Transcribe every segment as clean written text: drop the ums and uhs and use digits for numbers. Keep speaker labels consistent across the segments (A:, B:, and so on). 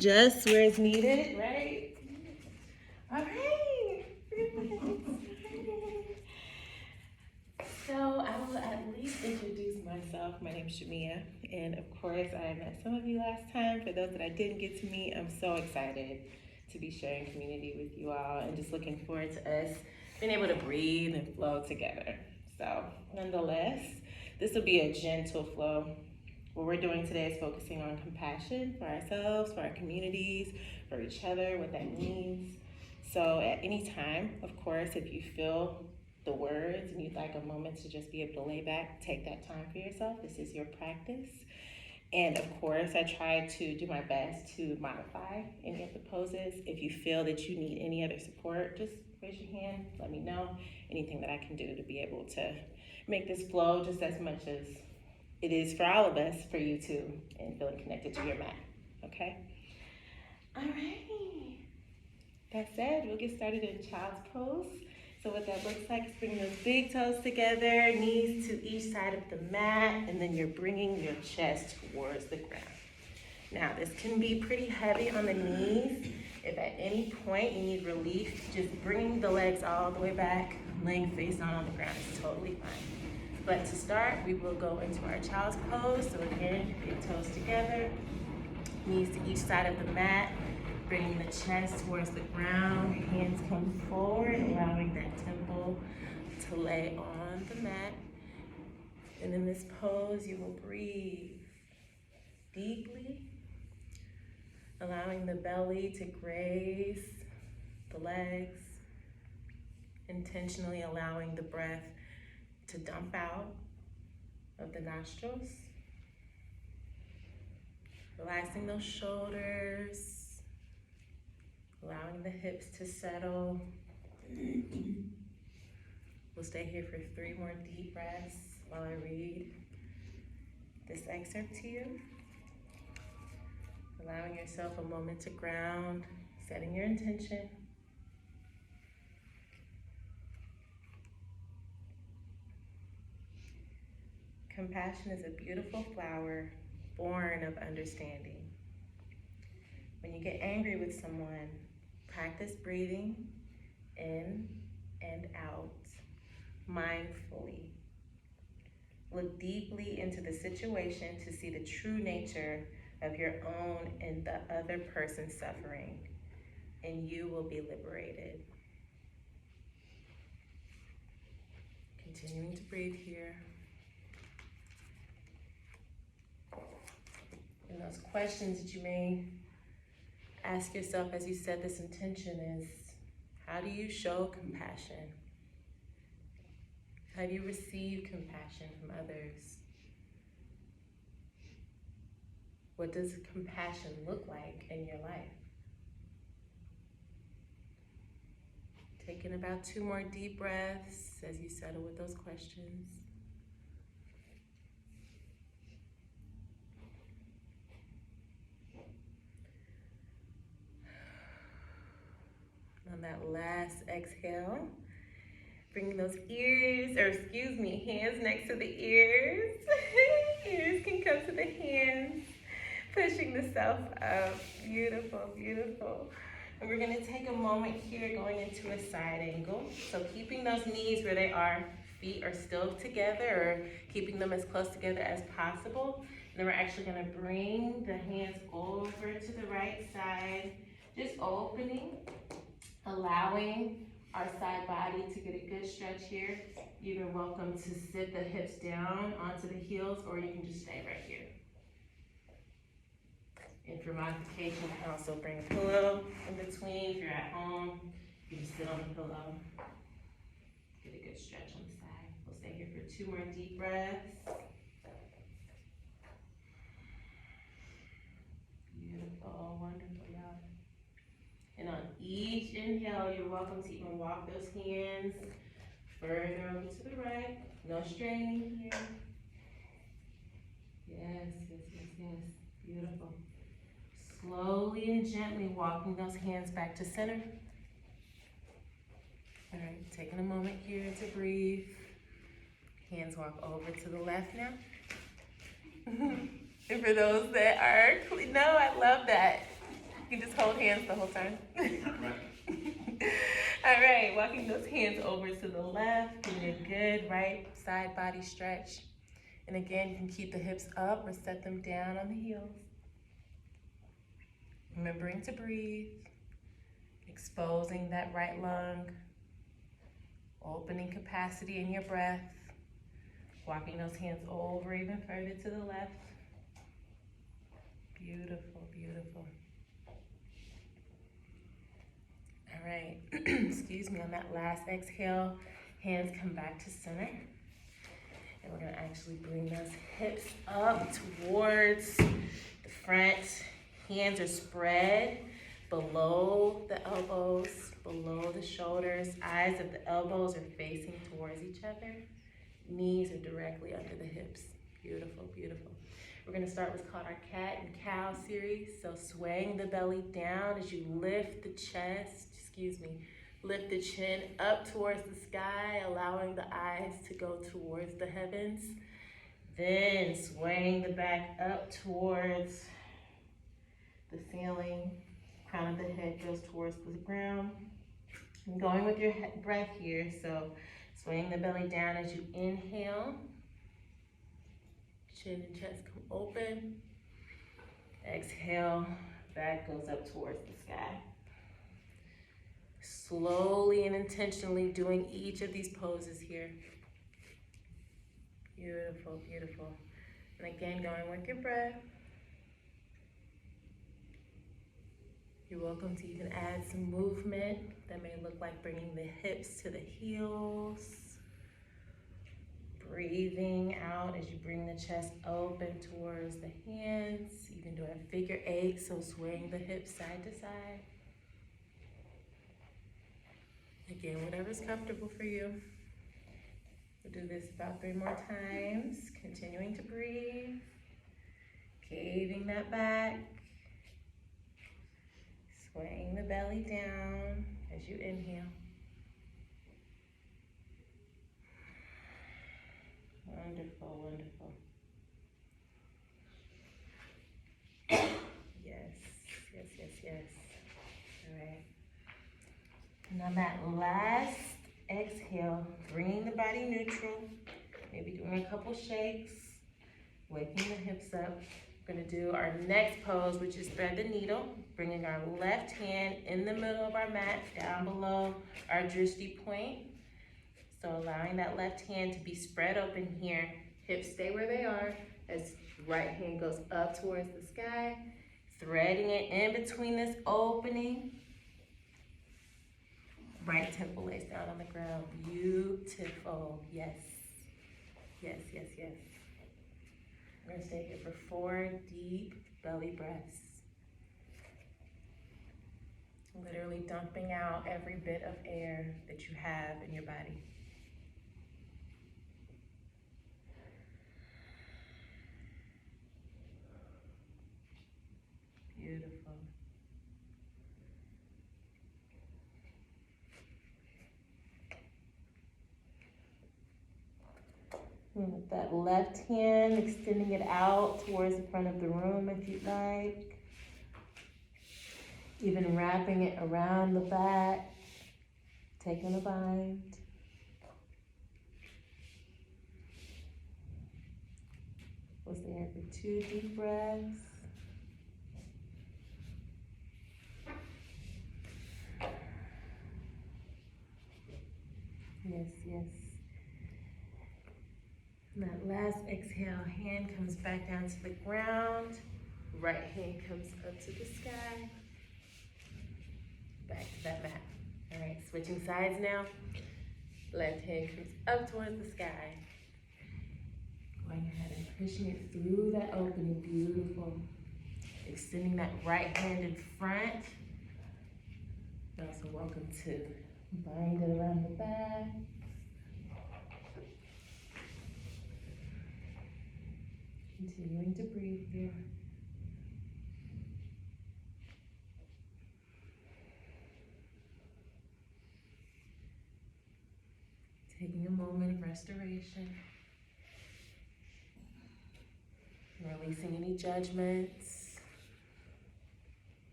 A: Just where it's needed, right? All right. So I will at least introduce myself. My name is Jiamia, and of course I met some of you last time. For those that I didn't get to meet, I'm so excited to be sharing community with you all and just looking forward to us being able to breathe and flow together. So nonetheless, this will be a gentle flow. What we're doing today is focusing on compassion for ourselves, for our communities, for each other, what that means. So at any time, of course, if you feel the words and you'd like a moment to just be able to lay back, take that time for yourself. This is your practice. And of course, I try to do my best to modify any of the poses. If you feel that you need any other support, just raise your hand, let me know. Anything that I can do to be able to make this flow just as much as it is for all of us, for you too, and feeling connected to your mat, okay? All right. That said, we'll get started in child's pose. So what that looks like is bringing those big toes together, knees to each side of the mat, and then you're bringing your chest towards the ground. Now, this can be pretty heavy on the knees. If at any point you need relief, just bring the legs all the way back, laying face down on the ground is totally fine. But to start, we will go into our child's pose. So again, big toes together, knees to each side of the mat, bringing the chest towards the ground, hands come forward, allowing that temple to lay on the mat. And in this pose, you will breathe deeply, allowing the belly to graze the legs, intentionally allowing the breath to dump out of the nostrils. Relaxing those shoulders, allowing the hips to settle. We'll stay here for 3 more deep breaths while I read this excerpt to you. Allowing yourself a moment to ground, setting your intention. Compassion is a beautiful flower born of understanding. When you get angry with someone, practice breathing in and out mindfully. Look deeply into the situation to see the true nature of your own and the other person's suffering, and you will be liberated. Continuing to breathe here. And those questions that you may ask yourself as you set this intention is, how do you show compassion? How do you receive compassion from others? What does compassion look like in your life? Taking about 2 more deep breaths as you settle with those questions. On that last exhale, bringing those hands next to the ears. Ears can come to the hands, pushing the self up. Beautiful, beautiful. And we're gonna take a moment here going into a side angle. So keeping those knees where they are, feet are still together, or keeping them as close together as possible. And then we're actually gonna bring the hands over to the right side, just opening, allowing our side body to get a good stretch here. You're welcome to sit the hips down onto the heels, or you can just stay right here. And for modification, you can also bring a pillow in between. If you're at home, you can sit on the pillow. Get a good stretch on the side. We'll stay here for 2 more deep breaths. Beautiful, wonderful, y'all. And on each inhale, you're welcome to even walk those hands further over to the right. No straining here. Yes, yes, yes, yes. Beautiful. Slowly and gently walking those hands back to center. All right, taking a moment here to breathe. Hands walk over to the left now. And for those that are, no, I love that. You can just hold hands the whole time.
B: Right.
A: All right, walking those hands over to the left, getting a good right side body stretch. And again, you can keep the hips up or set them down on the heels. Remembering to breathe, exposing that right lung, opening capacity in your breath, walking those hands over even further to the left. Beautiful, beautiful. All right, excuse me, on that last exhale, hands come back to center. And we're gonna actually bring those hips up towards the front. Hands are spread below the elbows, below the shoulders. Eyes of the elbows are facing towards each other. Knees are directly under the hips. Beautiful, beautiful. We're gonna start what's called our cat and cow series. So swaying the belly down as you lift the chest, lift the chin up towards the sky, allowing the eyes to go towards the heavens. Then swaying the back up towards the ceiling. Crown of the head goes towards the ground. And going with your breath here, so swaying the belly down as you inhale. Chin and chest come open. Exhale, back goes up towards the sky. Slowly and intentionally doing each of these poses here. Beautiful, beautiful. And again, going with your breath. You're welcome to even add some movement that may look like bringing the hips to the heels. Breathing out as you bring the chest open towards the hands. You can do a figure 8, so swaying the hips side to side. Again, whatever's comfortable for you. We'll do this about 3 more times. Continuing to breathe. Caving that back. Swaying the belly down as you inhale. Wonderful, wonderful. Yes, yes, yes, yes. All right. And on that last exhale, bringing the body neutral, maybe doing a couple shakes, waking the hips up. We're gonna do our next pose, which is thread the needle, bringing our left hand in the middle of our mat, down below our drishti point. So allowing that left hand to be spread open here. Hips stay where they are as right hand goes up towards the sky, threading it in between this opening. Right temple lays down on the ground. Beautiful. Yes. Yes, yes, yes. We're gonna stay here for 4 deep belly breaths. Literally dumping out every bit of air that you have in your body. Beautiful. And with that left hand, extending it out towards the front of the room if you'd like. Even wrapping it around the back, taking a bind. Was there for 2 deep breaths. Yes, yes. And that last exhale, hand comes back down to the ground. Right hand comes up to the sky. Back to that mat. All right, switching sides now. Left hand comes up towards the sky. Going ahead and pushing it through that opening. Beautiful. Extending that right hand in front. You're also welcome to bind it around the back. Continuing to breathe here. Taking a moment of restoration. Releasing any judgments,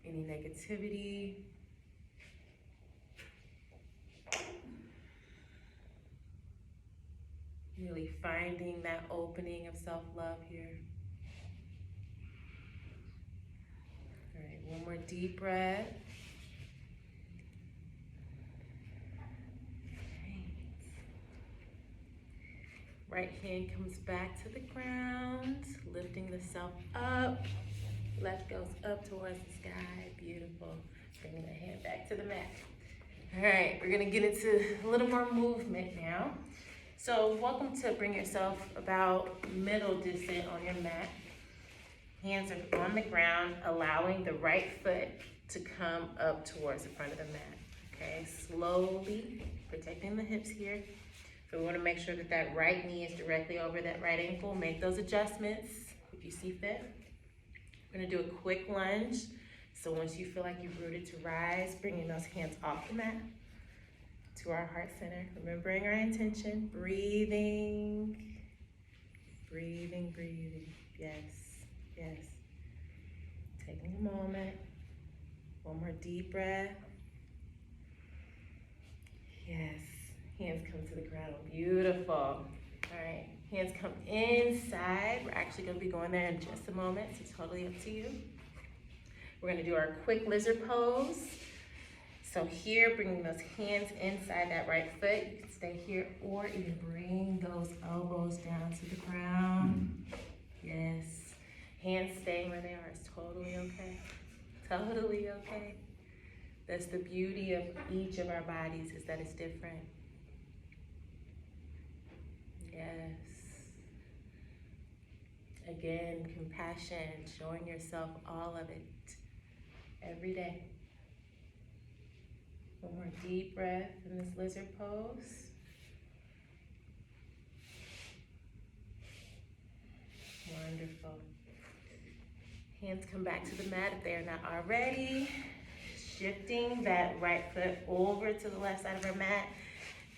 A: any negativity. Really finding that opening of self-love here. All right, one more deep breath. Right hand comes back to the ground, lifting the self up. Left goes up towards the sky. Beautiful. Bringing the hand back to the mat. All right, we're gonna get into a little more movement now. So welcome to bring yourself about middle distance on your mat. Hands are on the ground, allowing the right foot to come up towards the front of the mat. Okay, slowly protecting the hips here. So we want to make sure that that right knee is directly over that right ankle. Make those adjustments if you see fit. We're going to do a quick lunge. So once you feel like you're rooted to rise, bringing those hands off the mat to our heart center. Remembering our intention, breathing, breathing, breathing. Yes, yes. Taking a moment. One more deep breath. Yes. Hands come to the ground. Beautiful. All right. Hands come inside. We're actually going to be going there in just a moment. So it's totally up to you. We're going to do our quick lizard pose. So here, bringing those hands inside that right foot. You can stay here or even bring those elbows down to the ground. Yes. Hands staying where they are is totally okay. Totally okay. That's the beauty of each of our bodies, is that it's different. Yes. Again, compassion, showing yourself all of it every day. One more deep breath in this lizard pose. Wonderful. Hands come back to the mat if they are not already. Shifting that right foot over to the left side of our mat.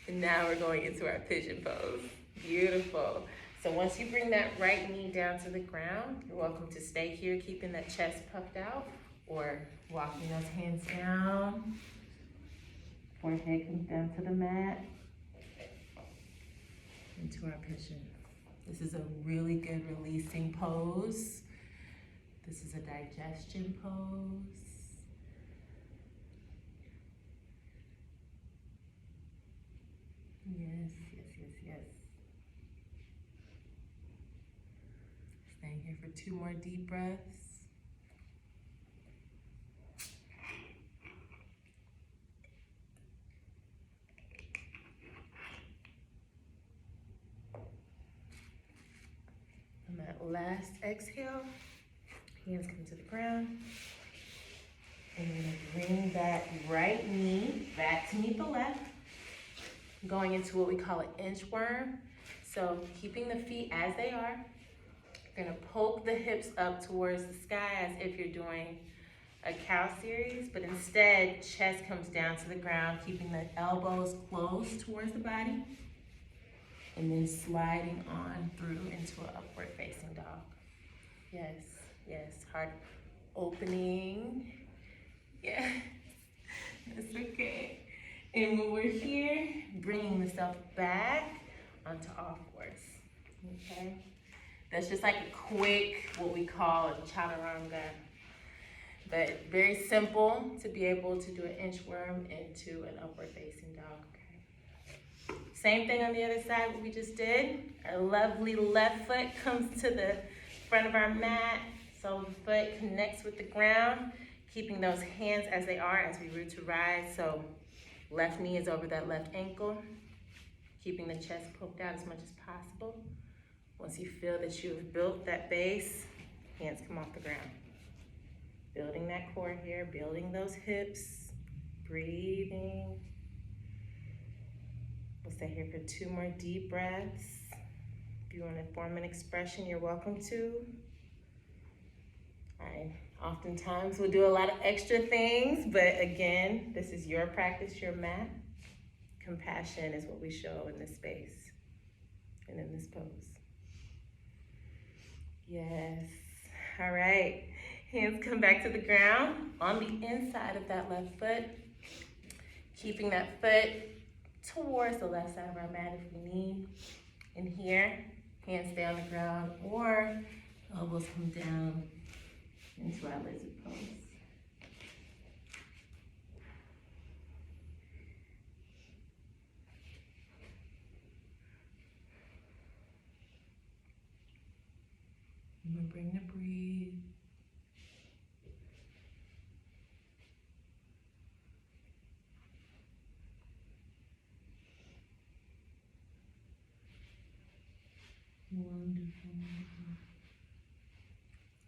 A: And now we're going into our pigeon pose. Beautiful. So once you bring that right knee down to the ground, you're welcome to stay here, keeping that chest puffed out, or walking those hands down. Forehead comes down to the mat. Into our pigeon. This is a really good releasing pose. This is a digestion pose. Yes, yes, yes, yes. Staying here for 2 more deep breaths. On that last exhale, hands come to the ground. And you're gonna bring that right knee back to meet the left. Going into what we call an inchworm. So keeping the feet as they are. You're gonna poke the hips up towards the sky as if you're doing a cow series, but instead chest comes down to the ground, keeping the elbows close towards the body, and then sliding on through into an upward facing dog. Yes, yes, heart opening. Yeah, that's okay. And when we're here, bringing the self back onto all fours, okay? That's just like a quick, what we call a chaturanga. But very simple to be able to do an inchworm into an upward facing dog, okay? Same thing on the other side, what we just did. Our lovely left foot comes to the front of our mat, so the foot connects with the ground, keeping those hands as they are as we root to rise. So left knee is over that left ankle, keeping the chest poked out as much as possible. Once you feel that you've built that base, hands come off the ground. Building that core here, building those hips, breathing. We'll stay here for 2 more deep breaths. If you want to form an expression, you're welcome to. I oftentimes will do a lot of extra things, but again, this is your practice, your mat. Compassion is what we show in this space and in this pose. Yes. All right. Hands come back to the ground on the inside of that left foot. Keeping that foot towards the left side of our mat if we need. And here, hands stay on the ground or elbows come down into our lizard pose. Remembering to breathe. Wonderful.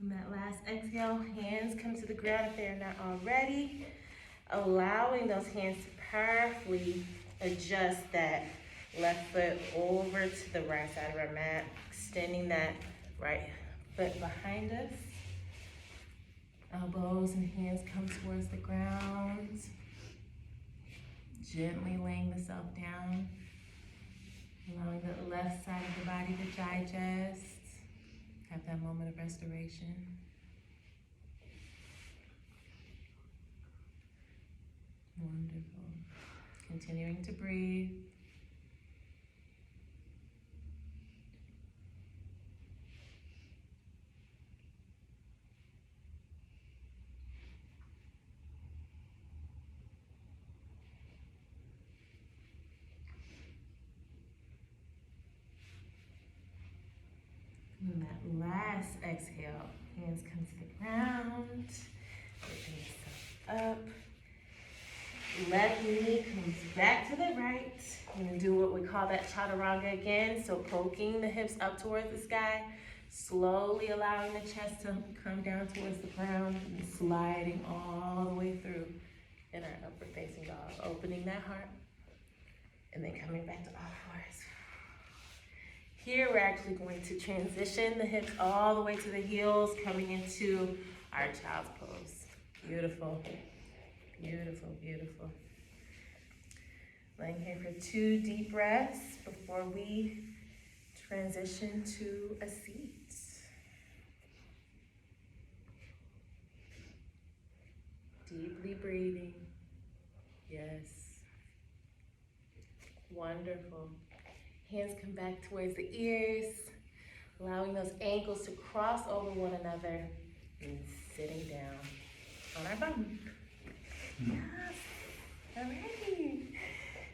A: On that last exhale, hands come to the ground if they are not already. Allowing those hands to powerfully adjust that left foot over to the right side of our mat, extending that right foot behind us. Elbows and hands come towards the ground. Gently laying the self down. Allowing the left side of the body to digest. Have that moment of restoration. Wonderful. Continuing to breathe. And that last exhale, hands come to the ground, lifting yourself up. Left knee comes back to the right. You're gonna do what we call that chaturanga again. So poking the hips up towards the sky, slowly allowing the chest to come down towards the ground and sliding all the way through in our upward facing dog. Opening that heart and then coming back to all fours. Here we're actually going to transition the hips all the way to the heels, coming into our child's pose. Beautiful, beautiful, beautiful. Laying here for 2 deep breaths before we transition to a seat. Deeply breathing. Yes. Wonderful. Hands come back towards the ears, allowing those ankles to cross over one another and sitting down on our bum. Yes. Alrighty.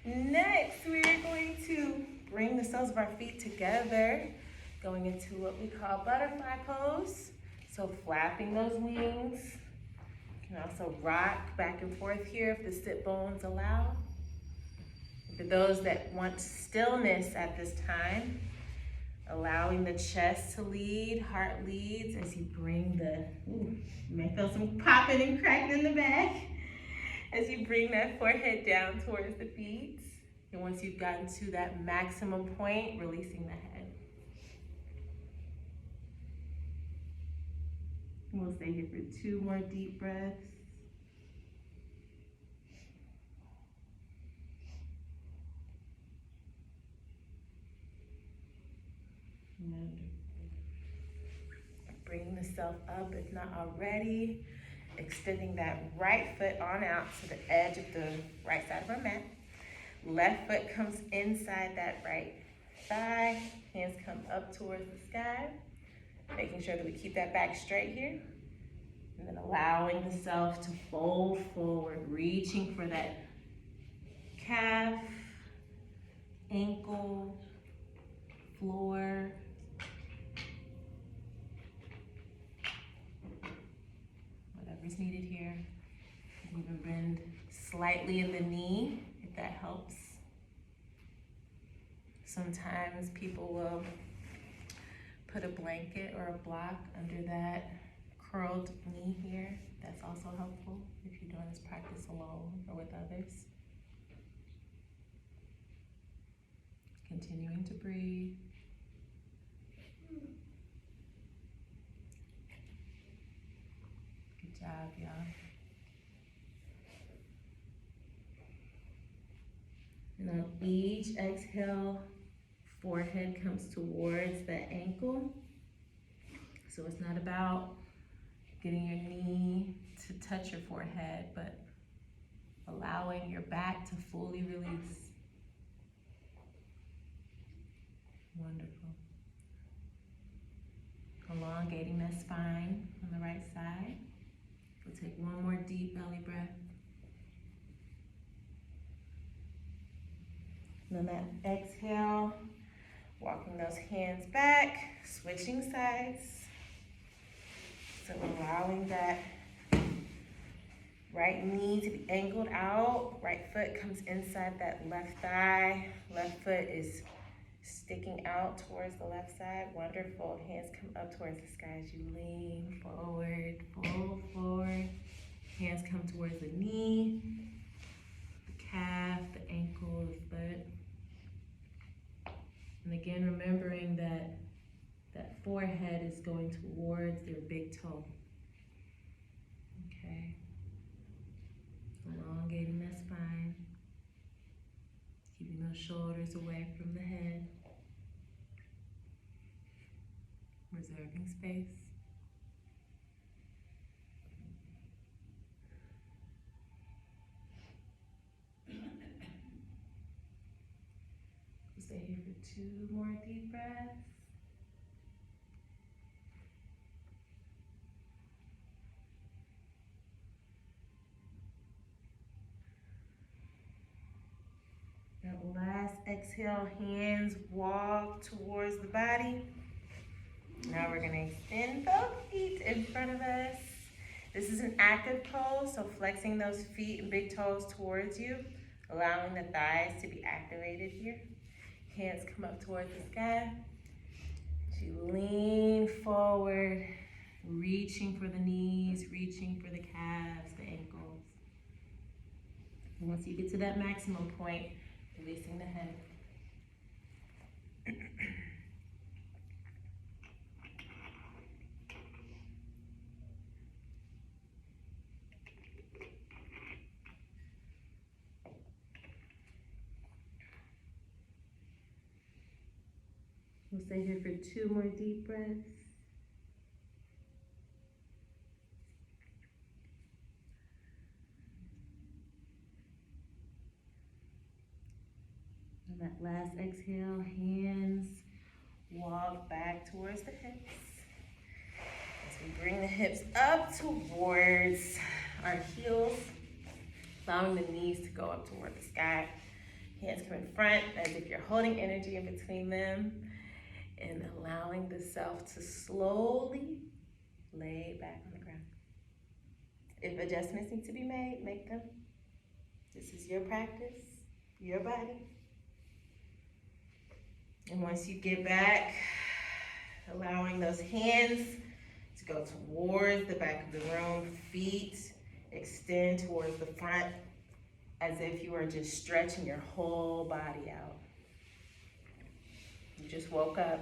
A: Next, we are going to bring the soles of our feet together, going into what we call butterfly pose. So flapping those wings. You can also rock back and forth here if the sit bones allow. For those that want stillness at this time, allowing the chest to lead, heart leads as you bring the, you may feel some popping and cracking in the back as you bring that forehead down towards the feet. And once you've gotten to that maximum point, releasing the head. We'll stay here for 2 more deep breaths. Bringing the self up if not already. Extending that right foot on out to the edge of the right side of our mat. Left foot comes inside that right thigh. Hands come up towards the sky. Making sure that we keep that back straight here. And then allowing the self to fold forward, reaching for that calf, ankle, floor. Whatever's needed here. Even bend slightly in the knee if that helps. Sometimes people will put a blanket or a block under that curled knee here. That's also helpful if you're doing this practice alone or with others. Continuing to breathe. Good job, y'all. And on each exhale, forehead comes towards the ankle. So it's not about getting your knee to touch your forehead, but allowing your back to fully release. Wonderful. Elongating that spine on the right side. We'll take one more deep belly breath. And then that exhale, walking those hands back, switching sides. So allowing that right knee to be angled out, right foot comes inside that left thigh, left foot is sticking out towards the left side. Wonderful. Hands come up towards the sky as you lean forward, fold forward. Hands come towards the knee, the calf, the ankle, the foot. And again, remembering that that forehead is going towards their big toe. Okay. Elongating that spine. Keeping those shoulders away from the head. Reserving space. We'll stay here for 2 more deep breaths. That last exhale, hands walk towards the body. Now we're gonna extend both feet in front of us. This is an active pose, so flexing those feet and big toes towards you, allowing the thighs to be activated here. Hands come up towards the sky. As you lean forward, reaching for the knees, reaching for the calves, the ankles. And once you get to that maximum point, releasing the head. We'll stay here for 2 more deep breaths. And that last exhale, hands walk back towards the hips. As we bring the hips up towards our heels, allowing the knees to go up toward the sky. Hands come in front as if you're holding energy in between them, and allowing the self to slowly lay back on the ground. If adjustments need to be made, make them. This is your practice, your body. And once you get back, allowing those hands to go towards the back of the room, feet extend towards the front as if you are just stretching your whole body out. You just woke up,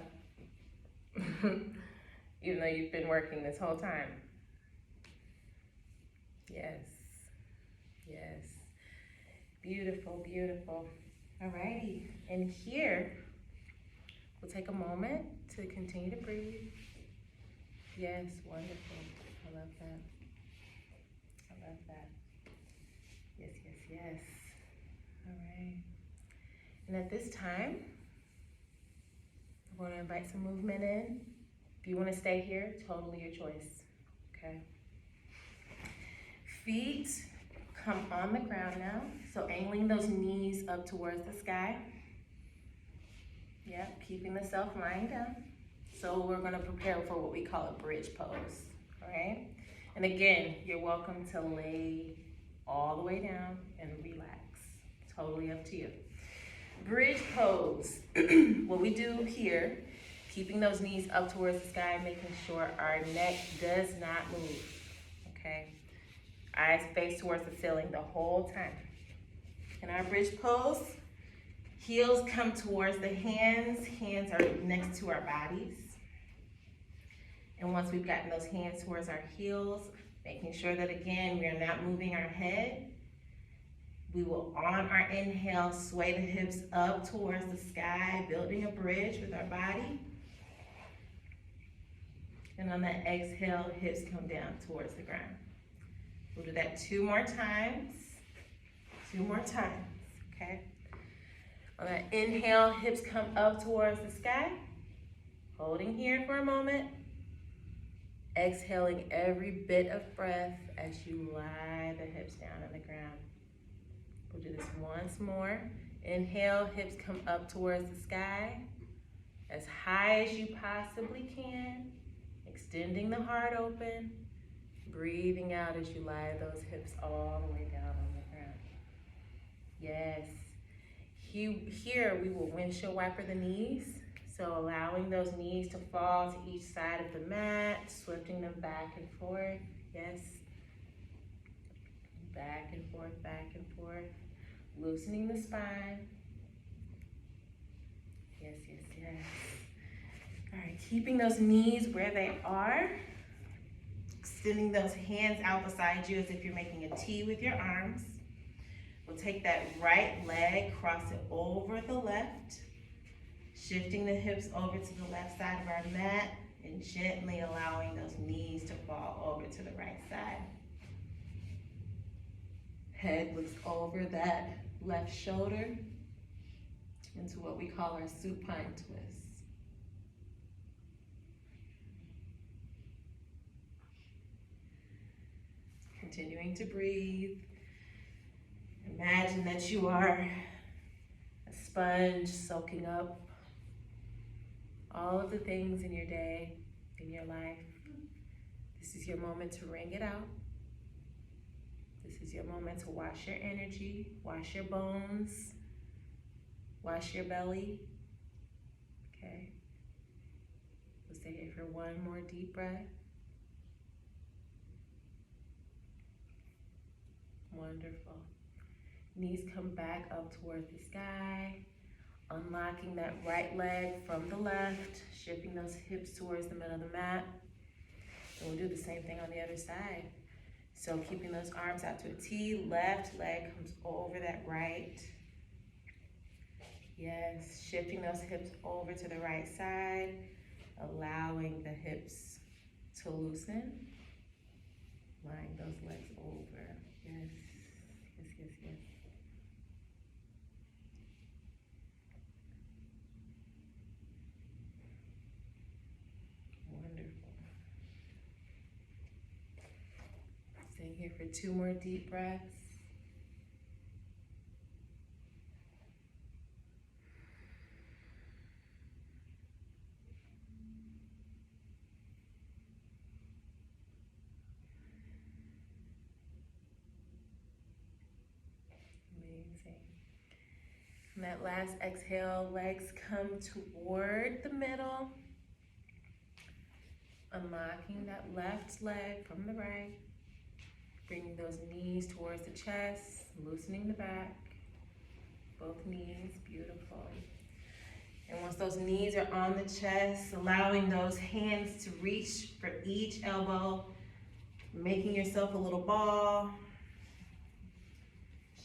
A: even though you've been working this whole time. Yes, yes. Beautiful, beautiful. Alrighty, and here, we'll take a moment to continue to breathe. Yes, wonderful. I love that. I love that. Yes, yes, yes. All right. And at this time, we're going to invite some movement in. If you want to stay here, totally your choice. Okay. Feet come on the ground now. So angling those knees up towards the sky. Yep, keeping the self lying down. So we're going to prepare for what we call a bridge pose. All right. And again, you're welcome to lay all the way down and relax. Totally up to you. Bridge pose. What we do here, keeping those knees up towards the sky, making sure our neck does not move. Okay. Eyes face towards the ceiling the whole time. In our bridge pose, heels come towards the hands. Hands are next to our bodies. And once we've gotten those hands towards our heels, making sure that again, we are not moving our head. We will, on our inhale, sway the hips up towards the sky, building a bridge with our body. And on that exhale, hips come down towards the ground. We'll do that 2 more times. 2 more times, okay? On that inhale, hips come up towards the sky. Holding here for a moment. Exhaling every bit of breath as you lie the hips down on the ground. We'll do this once more. Inhale, hips come up towards the sky. As high as you possibly can. Extending the heart open. Breathing out as you lie those hips all the way down on the ground. Yes. Here we will windshield wiper the knees. So allowing those knees to fall to each side of the mat, swifting them back and forth. Yes. Back and forth, back and forth. Loosening the spine. Yes, yes, yes. All right, keeping those knees where they are. Extending those hands out beside you as if you're making a T with your arms. We'll take that right leg, cross it over the left. Shifting the hips over to the left side of our mat and gently allowing those knees to fall over to the right side. Head looks over that left shoulder into what we call our supine twist. Continuing to breathe. Imagine that you are a sponge soaking up all of the things in your day, in your life. This is your moment to wring it out. This is your moment to wash your energy, wash your bones, wash your belly. Okay. We'll stay here for one more deep breath. Wonderful. Knees come back up towards the sky. Unlocking that right leg from the left, shifting those hips towards the middle of the mat. And we'll do the same thing on the other side. So keeping those arms out to a T, left leg comes over that right. Yes, shifting those hips over to the right side, allowing the hips to loosen. Lying those legs over. Yes, yes, yes, yes. Staying here for 2 more deep breaths. Amazing. And that last exhale, legs come toward the middle. Unlocking that left leg from the right. Bringing those knees towards the chest, loosening the back. Both knees, beautiful. And once those knees are on the chest, allowing those hands to reach for each elbow, making yourself a little ball,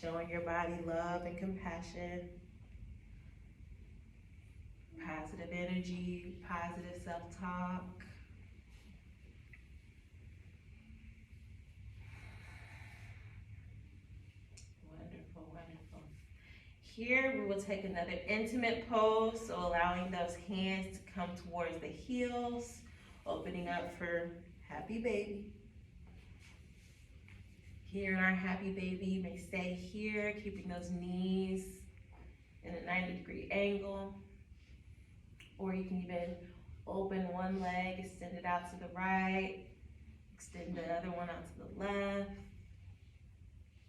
A: showing your body love and compassion, positive energy, positive self-talk. Wonderful, wonderful. Here we will take another intimate pose, so allowing those hands to come towards the heels, opening up for happy baby. Here in our happy baby, you may stay here, keeping those knees in a 90-degree angle. Or you can even open one leg, extend it out to the right, extend the other one out to the left.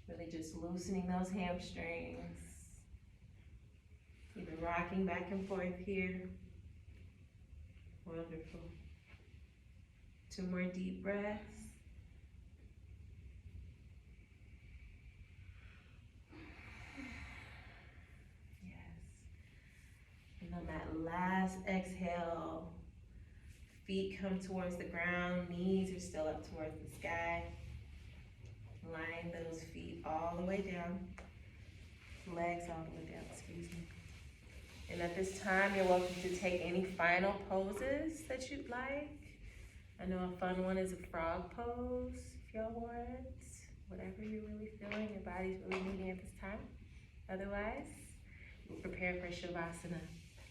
A: Really just loosening those hamstrings. Even rocking back and forth here. Wonderful. 2 more deep breaths. And on that last exhale, feet come towards the ground, knees are still up towards the sky. Line those feet all the way down, legs all the way down, excuse me. And at this time, you're welcome to take any final poses that you'd like. I know a fun one is a frog pose, if y'all want. Whatever you're really feeling, your body's really needing at this time. Otherwise, we'll prepare for Shavasana,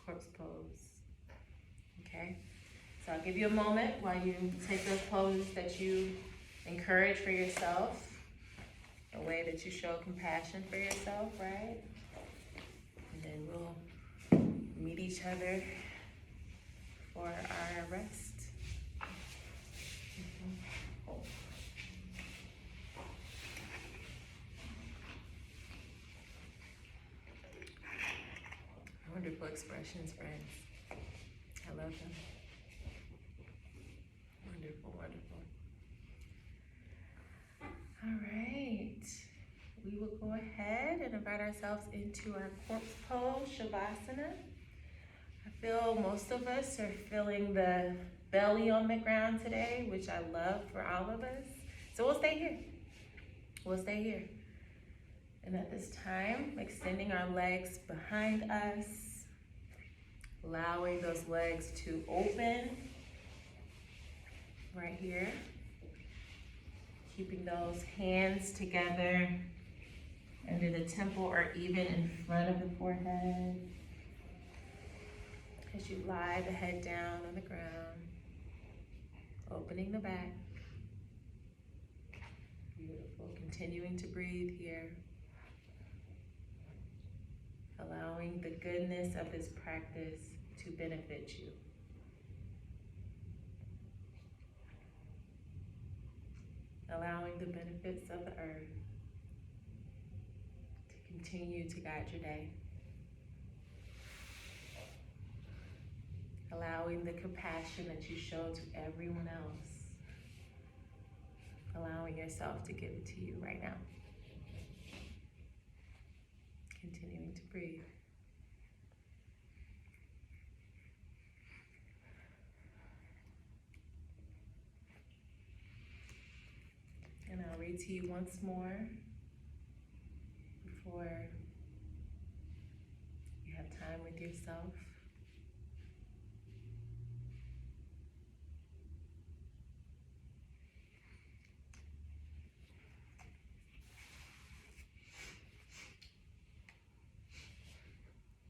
A: corpse pose. Okay? So I'll give you a moment while you take those poses that you encourage for yourself, a way that you show compassion for yourself, right? And then we'll meet each other for our rest. Wonderful expressions, friends. I love them. Wonderful, wonderful. All right. We will go ahead and invite ourselves into our corpse pose, Shavasana. I feel most of us are feeling the belly on the ground today, which I love for all of us. So we'll stay here. We'll stay here. And at this time, extending our legs behind us, allowing those legs to open right here. Keeping those hands together under the temple or even in front of the forehead. As you lie the head down on the ground, opening the back. Beautiful. Continuing to breathe here. Allowing the goodness of this practice to benefit you. Allowing the benefits of the earth to continue to guide your day. Allowing the compassion that you show to everyone else. Allowing yourself to give it to you right now. Continuing to breathe. And I'll read to you once more before you have time with yourself.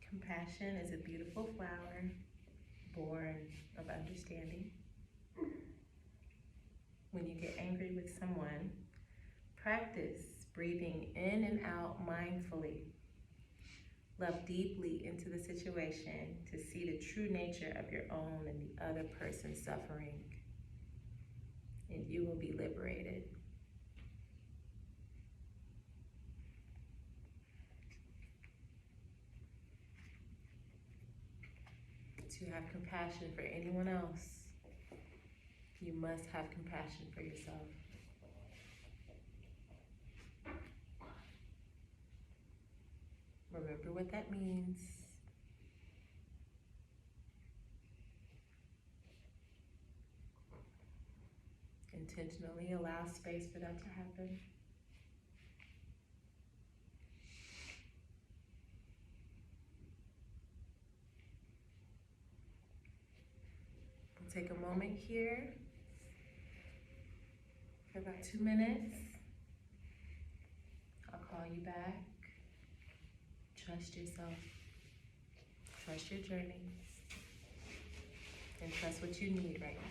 A: Compassion is a beautiful flower born of understanding. When you get angry with someone, practice breathing in and out mindfully. Love deeply into the situation to see the true nature of your own and the other person's suffering, and you will be liberated. To have compassion for anyone else, you must have compassion for yourself. Remember what that means. Intentionally allow space for that to happen. We'll take a moment here for about 2 minutes. I'll call you back. Trust yourself. Trust your journey. And trust what you need right now.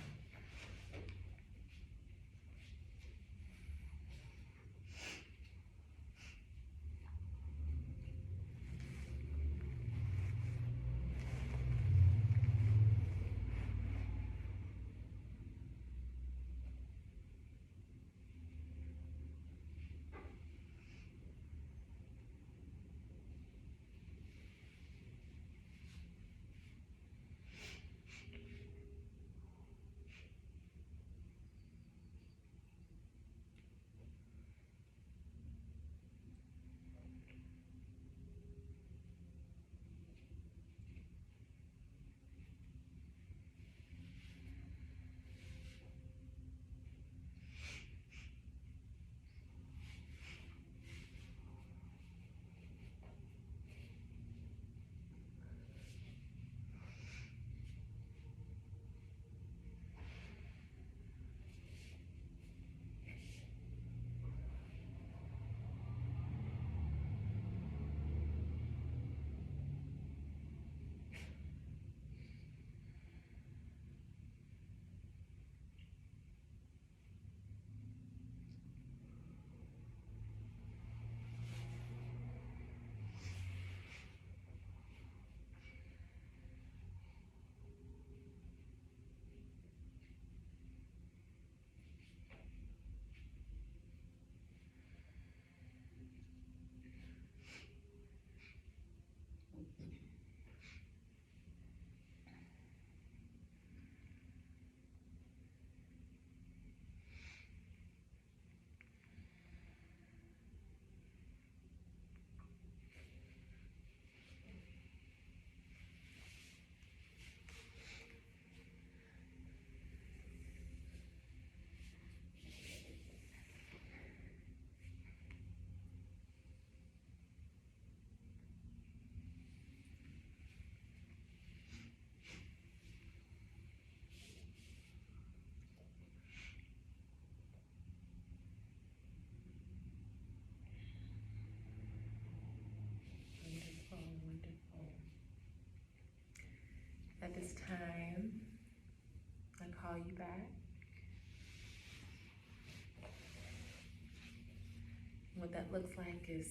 A: that looks like is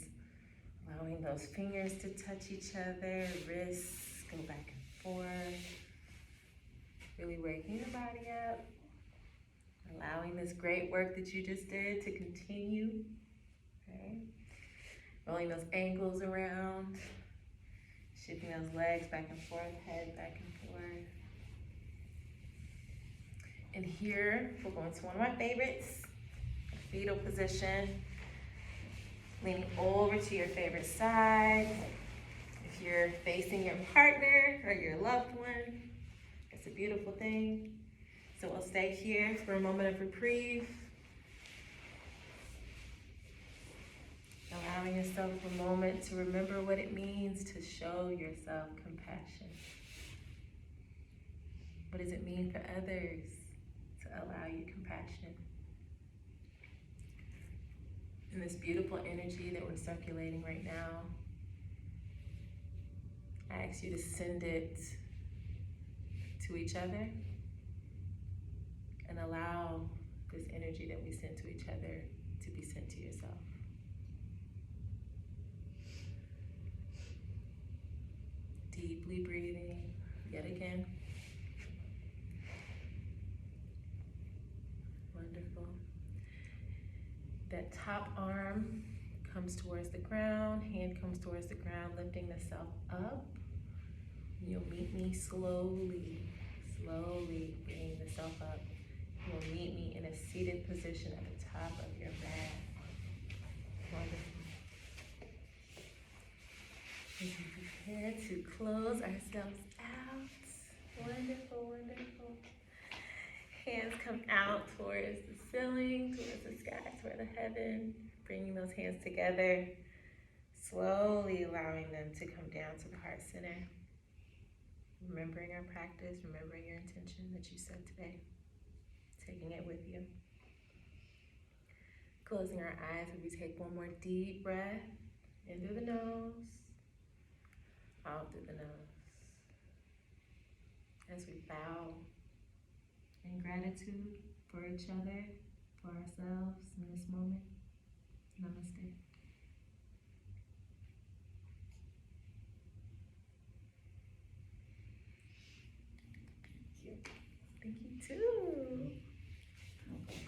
A: allowing those fingers to touch each other, wrists go back and forth. Really waking your body up. Allowing this great work that you just did to continue. Okay. Rolling those ankles around. Shifting those legs back and forth, head back and forth. And here, we're going to one of my favorites, fetal position. Leaning over to your favorite side. If you're facing your partner or your loved one, it's a beautiful thing. So we'll stay here for a moment of reprieve. Allowing yourself a moment to remember what it means to show yourself compassion. What does it mean for others to allow you compassion? And this beautiful energy that we're circulating right now, I ask you to send it to each other and allow this energy that we send to each other to be sent to yourself. Deeply breathing, yet again. Wonderful. That top arm comes towards the ground, hand comes towards the ground, lifting the self up. You'll meet me slowly, slowly bringing the self up. You'll meet me in a seated position at the top of your mat. Wonderful. We can prepare to close ourselves out. Wonderful, wonderful. Hands come out towards the ceiling, towards the sky, toward the heaven. Bringing those hands together. Slowly allowing them to come down to the heart center. Remembering our practice, remembering your intention that you said today. Taking it with you. Closing our eyes as we take one more deep breath. In through the nose. Out through the nose. As we bow in gratitude for each other, for ourselves in this moment. Namaste. Thank you too.